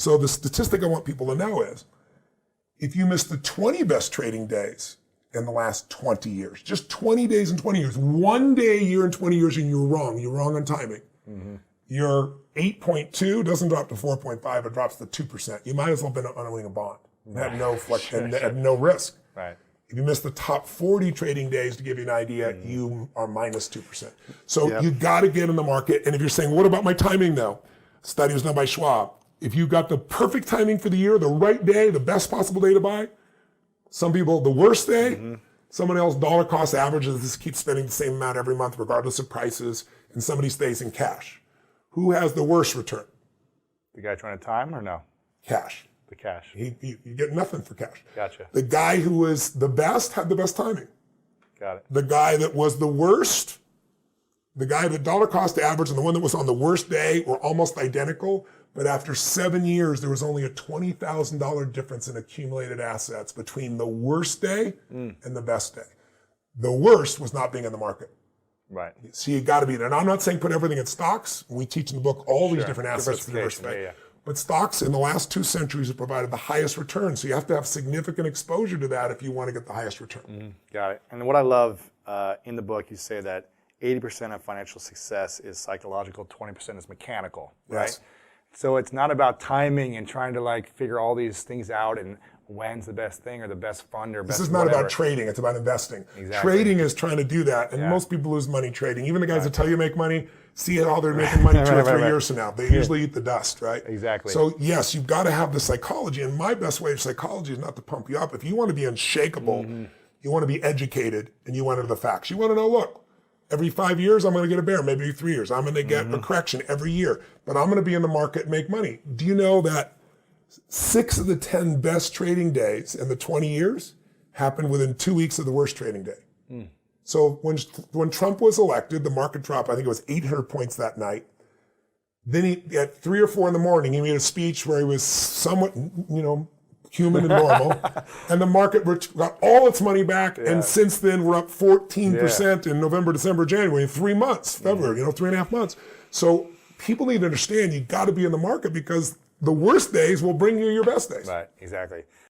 So the statistic I want people to know is, if you miss the 20 best trading days in the last 20 years, just 20 days in 20 years, one day a year in 20 years and you're wrong on timing. Your 8.2 doesn't drop to 4.5, it drops to 2%. You might as well have been owning a bond and have no and have no risk. Right. If you miss the top 40 trading days, to give you an idea, you are minus 2%. So you got to get in the market. And if you're saying, what about my timing though? Study was done by Schwab. If you got the perfect timing for the year, the right day, the best possible day to buy, some people, the worst day, someone else dollar cost averages, just keeps spending the same amount every month regardless of prices, and somebody stays in cash. Who has the worst return? The guy trying to time or no? Cash. The cash. You get nothing for cash. Gotcha. The guy who was the best had the best timing. Got it. The guy that was the worst, the guy that dollar cost average and the one that was on the worst day were almost identical, but after 7 years, there was only a $20,000 difference in accumulated assets between the worst day and the best day. The worst was not being in the market. Right. So you got to be there. And I'm not saying put everything in stocks. We teach in the book all these different assets to diversify. Yeah. But stocks in the last 2 centuries have provided the highest return. So you have to have significant exposure to that if you want to get the highest return. Got it. And what I love in the book, you say that 80% of financial success is psychological, 20% is mechanical, right? Yes. So it's not about timing and trying to like figure all these things out and when's the best thing or the best fund or best This is not whatever. about trading, it's about investing. Exactly. Trading is trying to do that, and most people lose money trading. Even the guys that tell you make money, see how they're making money 2 or 3 years from now. They usually eat the dust, right? Exactly. So yes, you've got to have the psychology, and my best way of psychology is not to pump you up. If you want to be unshakable, you want to be educated, and you want to know the facts. You want to know, look, every 5 years, I'm going to get a bear, maybe 3 years. I'm going to get a correction every year, but I'm going to be in the market and make money. Do you know that 6 of the 10 best trading days in the 20 years happened within 2 weeks of the worst trading day? So when Trump was elected, the market dropped, I think it was 800 points that night. Then at 3 or 4 in the morning, he made a speech where he was somewhat, human and normal, and the market got all its money back, and since then we're up 14% in November, December, January, in 3 months, February, 3.5 months. So people need to understand you got to be in the market because the worst days will bring you your best days. Right, exactly.